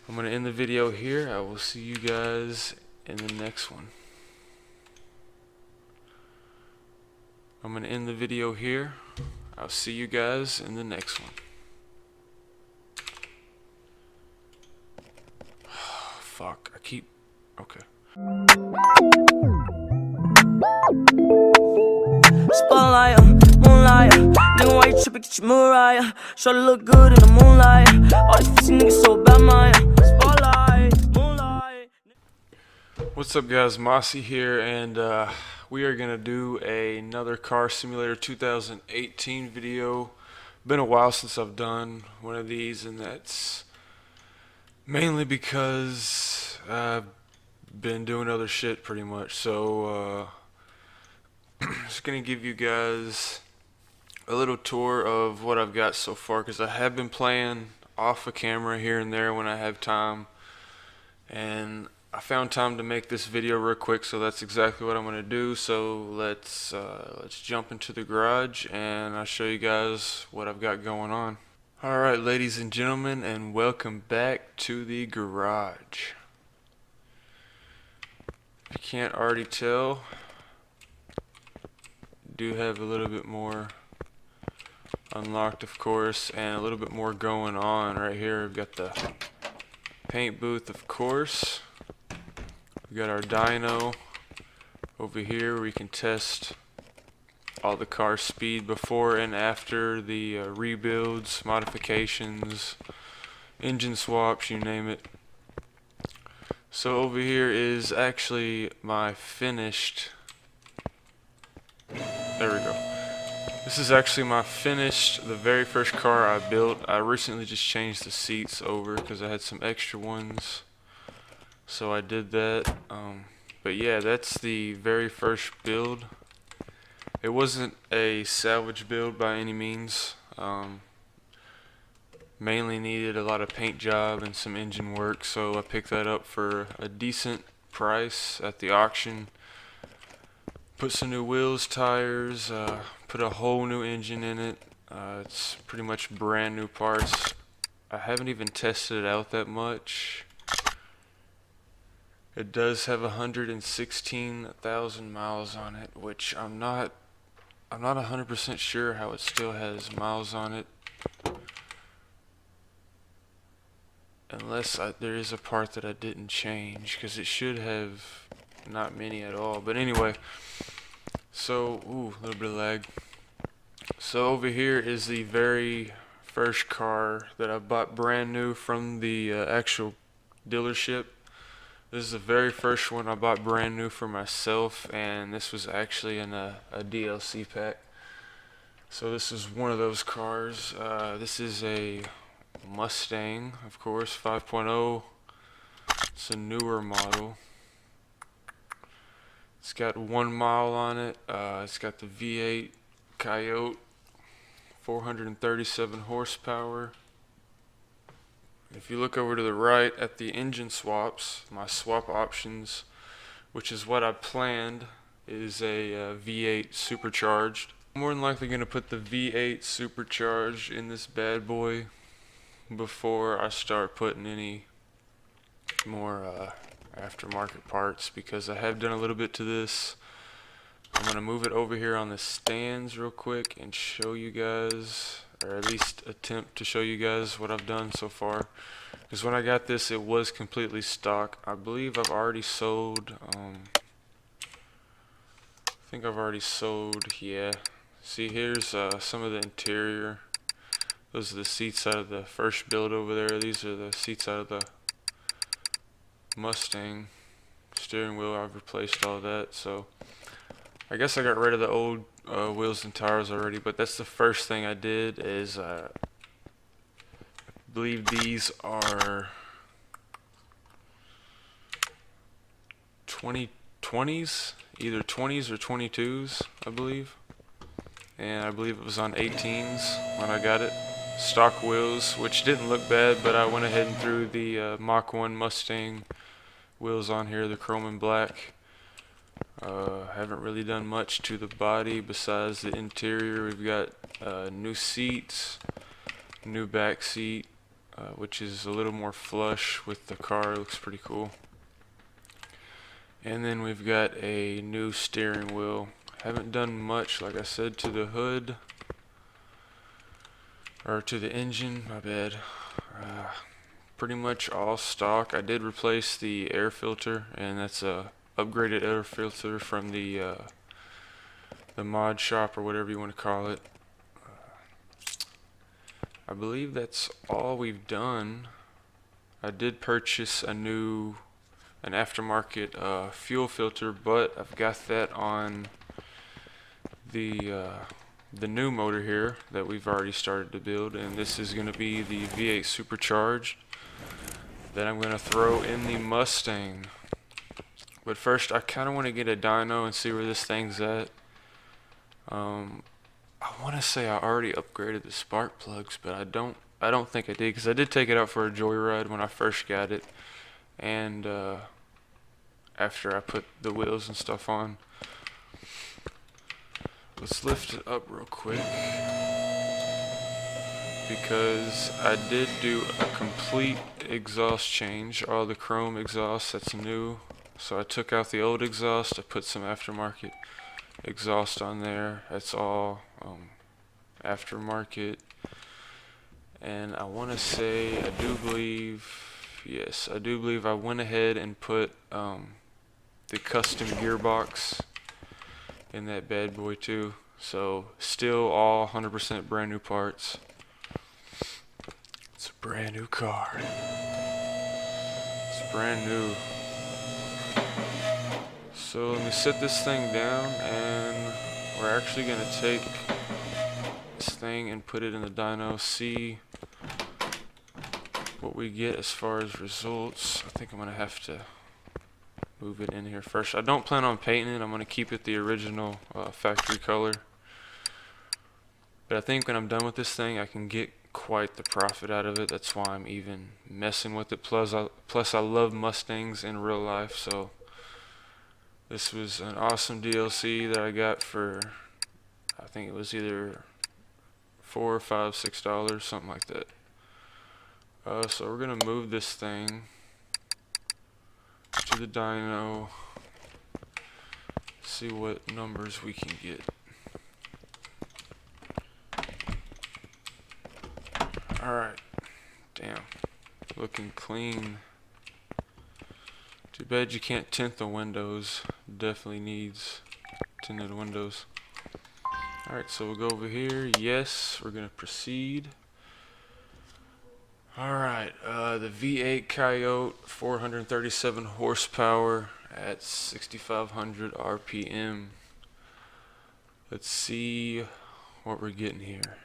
I'm going to end the video here. I will see you guys in the next one. I'm going to end the video here. I'll see you guys in the next one. Fuck, okay. Spotlight, moonlight. Nigga, why you trippin'? Get your Mariah. Shorty look good in the moonlight. All these pussy niggas so bad, mine. Spotlight, moonlight. What's up, guys? Mossy here, and we are gonna do another Car Simulator 2018 video. Been a while since I've done one of these, and that's mainly because I've been doing other shit pretty much. So just gonna give you guys a little tour of what I've got so far, because I have been playing off a camera here and there when I have time, and I found time to make this video real quick, so that's exactly what I'm gonna do. So let's jump into the garage and I'll show you guys what I've got going on. Alright, ladies and gentlemen, and welcome back to the garage. If you can't already tell, do have a little bit more unlocked, of course, and a little bit more going on right here. We've got the paint booth, of course. We got our dyno over here where we can test all the car speed before and after the rebuilds, modifications, engine swaps, you name it. So over here is actually my finished, there we go. This is actually my finished, the very first car I built. I recently just changed the seats over because I had some extra ones, so I did that. But yeah, that's the very first build. It wasn't a salvage build by any means. Mainly needed a lot of paint job and some engine work, so I picked that up for a decent price at the auction. Put some new wheels, tires, put a whole new engine in it. It's pretty much brand new parts. I haven't even tested it out that much. It does have 116,000 miles on it, which I'm not 100% sure how it still has miles on it, unless there is a part that I didn't change, because it should have not many at all. But anyway, so a little bit of lag. So over here is the very first car that I bought brand new from the actual dealership. This is the very first one I bought brand new for myself, and this was actually in a DLC pack. So this is one of those cars. This is a Mustang, of course, 5.0. It's a newer model. It's got 1 mile on it. It's got the V8 Coyote, 437 horsepower. If you look over to the right at the engine swaps, my swap options, which is what I planned, is a V8 supercharged. I'm more than likely going to put the V8 supercharged in this bad boy before I start putting any more aftermarket parts, because I have done a little bit to this. I'm going to move it over here on the stands real quick and show you guys, or at least attempt to show you guys what I've done so far. Because when I got this, it was completely stock. I believe I've already sold, yeah. See, here's some of the interior. Those are the seats out of the first build over there. These are the seats out of the Mustang. Steering wheel, I've replaced all that. So I guess I got rid of the old wheels and tires already, but that's the first thing I did. Is I believe these are 2020s, either 20s or 22s, I believe. And I believe it was on 18s when I got it. Stock wheels, which didn't look bad, but I went ahead and threw the Mach 1 Mustang wheels on here, the chrome and black. Haven't really done much to the body besides the interior. We've got new seats, new back seat, which is a little more flush with the car. It looks pretty cool. And then we've got a new steering wheel. Haven't done much, like I said, to the hood, or to the engine, my bad. Pretty much all stock. I did replace the air filter, and that's a upgraded air filter from the mod shop, or whatever you want to call it. I believe that's all we've done. I did purchase an aftermarket fuel filter, but I've got that on the new motor here that we've already started to build, and this is going to be the V8 supercharged that I'm going to throw in the Mustang. But first, I kind of want to get a dyno and see where this thing's at. I want to say I already upgraded the spark plugs, but I don't think I did, because I did take it out for a joyride when I first got it, and after I put the wheels and stuff on. Let's lift it up real quick, because I did do a complete exhaust change. All the chrome exhaust, that's new. So I took out the old exhaust, I put some aftermarket exhaust on there. That's all aftermarket. And I want to say, I do believe I went ahead and put the custom gearbox in that bad boy too. So still all 100% brand new parts. It's a brand new car. It's brand new. So let me set this thing down, and we're actually going to take this thing and put it in the dyno, see what we get as far as results. I think I'm going to have to move it in here first. I don't plan on painting it. I'm going to keep it the original factory color. But I think when I'm done with this thing, I can get quite the profit out of it. That's why I'm even messing with it. Plus I love Mustangs in real life, so this was an awesome DLC that I got for, I think it was either $4 or $5, $6, something like that. So we're gonna move this thing to the dyno, see what numbers we can get. Alright, damn, looking clean. Too bad you can't tint the windows. Definitely needs tinted windows. Alright, so we'll go over here. Yes, we're gonna proceed. Alright, the V8 Coyote, 437 horsepower at 6,500 RPM. Let's see what we're getting here.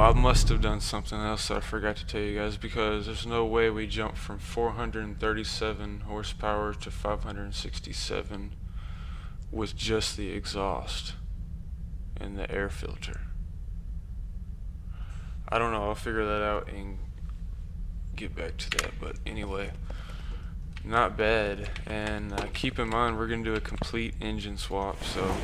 I must have done something else that I forgot to tell you guys, because there's no way we jumped from 437 horsepower to 567 with just the exhaust and the air filter. I don't know, I'll figure that out and get back to that, but anyway, not bad. And keep in mind, we're gonna do a complete engine swap. So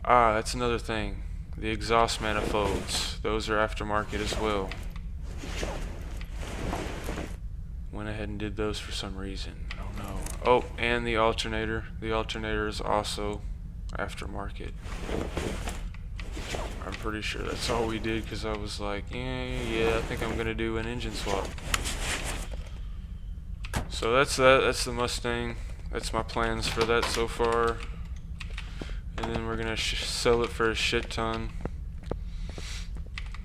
that's another thing. The exhaust manifolds, those are aftermarket as well. Went ahead and did those for some reason. I don't know. Oh, and the alternator. The alternator is also aftermarket. I'm pretty sure that's all we did, because I was like, yeah, I think I'm gonna do an engine swap. So that's that. That's the Mustang. That's my plans for that so far. And then we're gonna sell it for a shit ton,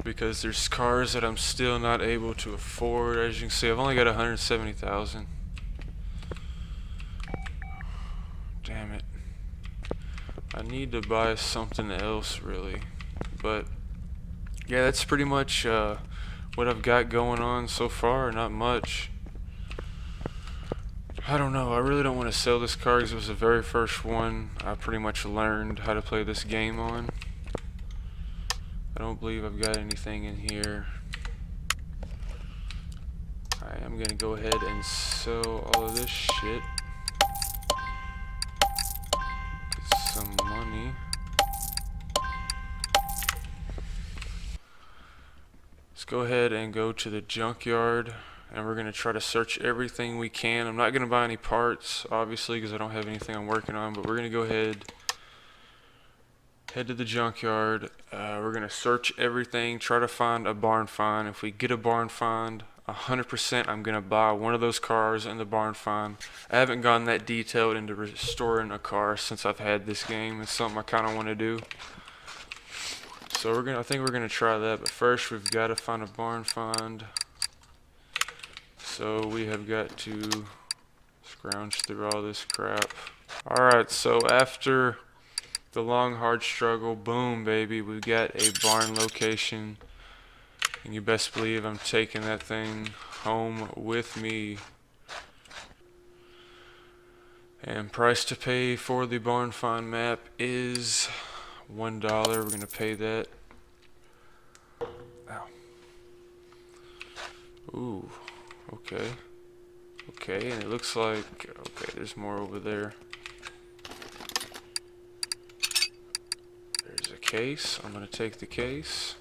because there's cars that I'm still not able to afford. As you can see, I've only got 170,000. Damn it. I need to buy something else really. But yeah, that's pretty much what I've got going on so far. Not much. I don't know. I really don't want to sell this car because it was the very first one I pretty much learned how to play this game on. I don't believe I've got anything in here. I am gonna go ahead and sell all of this shit. Get some money. Let's go ahead and go to the junkyard, and we're gonna try to search everything we can. I'm not gonna buy any parts, obviously, because I don't have anything I'm working on, but we're gonna go ahead, head to the junkyard. We're gonna search everything, try to find a barn find. If we get a barn find, 100% I'm gonna buy one of those cars in the barn find. I haven't gone that detailed into restoring a car since I've had this game. It's something I kind of want to do. So I think we're gonna try that, but first we've got to find a barn find. So we have got to scrounge through all this crap. Alright, so after the long hard struggle, boom baby, we got a barn location. And you best believe I'm taking that thing home with me. And price to pay for the barn find map is $1. We're gonna pay that. Ow. Ooh, okay. Okay, and it looks like, okay, there's more over there. There's a case. I'm gonna take the case.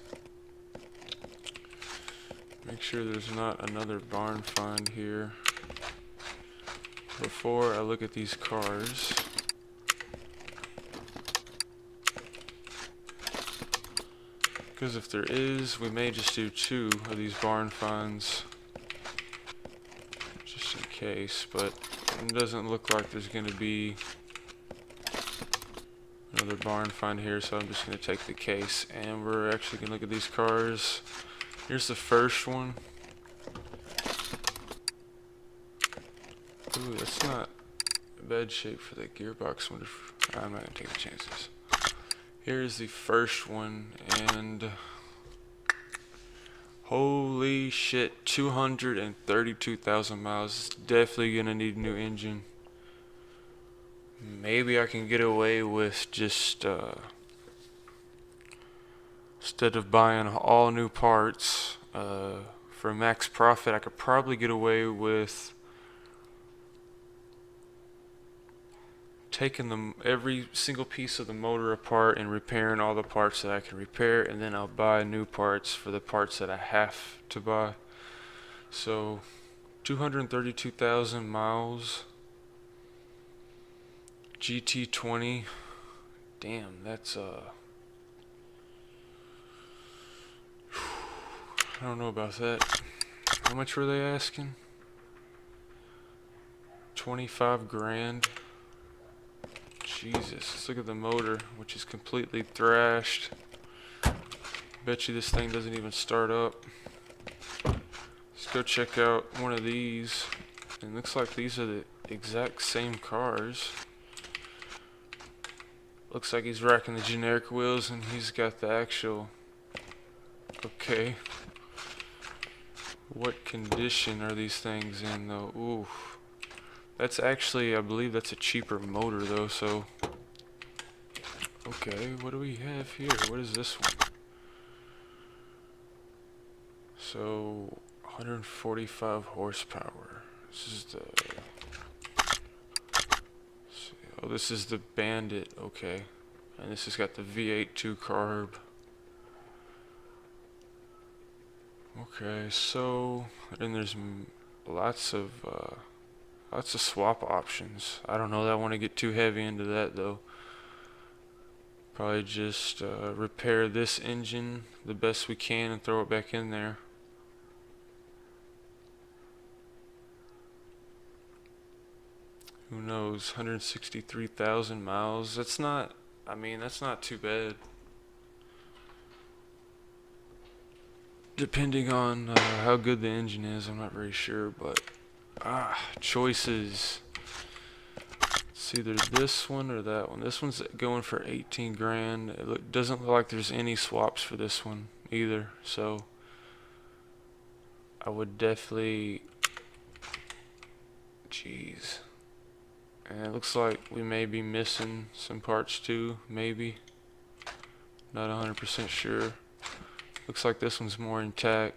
Make sure there's not another barn find here before I look at these cars. Because if there is, we may just do 2 of these barn finds just in case, but it doesn't look like there's going to be another barn find here, so I'm just going to take the case, and we're actually going to look at these cars. Here's the first one. Ooh, that's not a bad shape for that gearbox. I'm not gonna take the chances. Here's the first one, and holy shit, 232,000 miles. It's definitely gonna need a new engine. Maybe I can get away with just instead of buying all new parts for max profit, I could probably get away with taking every single piece of the motor apart and repairing all the parts that I can repair, and then I'll buy new parts for the parts that I have to buy. So 232,000 miles, GT20. Damn, that's I don't know about that. How much were they asking? 25 grand. Jesus, let's look at the motor, which is completely thrashed. Bet you this thing doesn't even start up. Let's go check out one of these. And it looks like these are the exact same cars. Looks like he's racking the generic wheels and he's got the actual. Okay. What condition are these things in though? Ooh. That's actually, I believe that's a cheaper motor though, so. Okay, what do we have here? What is this one? So, 145 horsepower. This is the. Oh, this is the Bandit, okay. And this has got the V8 2 carb. Okay, so, and there's lots of swap options. I don't know that I want to get too heavy into that though. Probably just repair this engine the best we can and throw it back in there. Who knows, 163,000 miles. That's not, I mean, that's not too bad. Depending on how good the engine is, I'm not very sure, but choices. It's either this one or that one. This one's going for 18 grand. It doesn't look like there's any swaps for this one either, so I would definitely Jeez. And it looks like we may be missing some parts too, maybe. Not 100% sure. Looks like this one's more intact.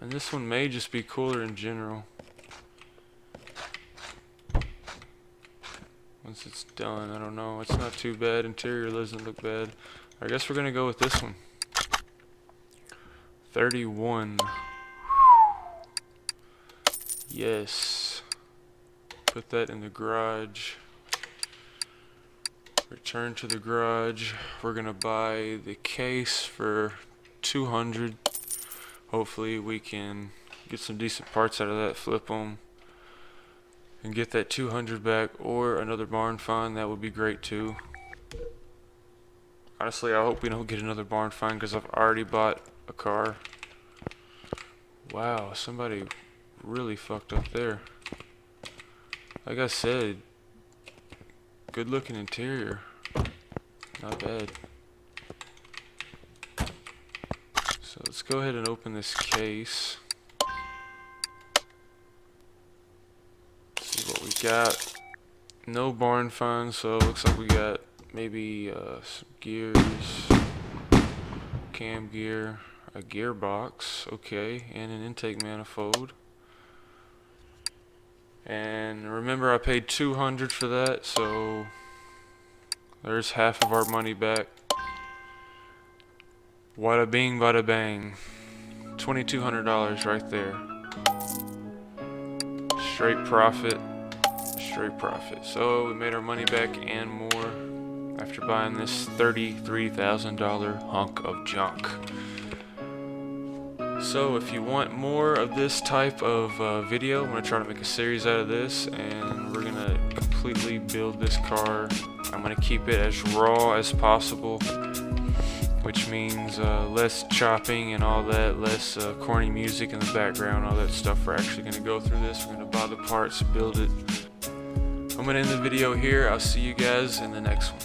And this one may just be cooler in general. Once it's done, I don't know. It's not too bad. Interior doesn't look bad. I guess we're gonna go with this one. 31. Yes. Put that in the garage. Return to the garage. We're gonna buy the case for 200. Hopefully we can get some decent parts out of that, flip them, and get that 200 back, or another barn find. That would be great too. Honestly, I hope we don't get another barn find because I've already bought a car. Wow, somebody really fucked up there. Like I said, good looking interior. Not bad. So let's go ahead and open this case. See what we got. No barn finds, so it looks like we got maybe some gears, cam gear, a gearbox, okay, and an intake manifold. And remember, I paid 200 for that, so there's half of our money back. Wada bing, bada bang. $2,200 right there. Straight profit. Straight profit. So we made our money back and more after buying this $33,000 hunk of junk. So if you want more of this type of video, I'm going to try to make a series out of this, and we're going to completely build this car. I'm going to keep it as raw as possible, which means less chopping and all that, less corny music in the background, all that stuff. We're actually going to go through this. We're going to buy the parts, build it. I'm going to end the video here. I'll see you guys in the next one.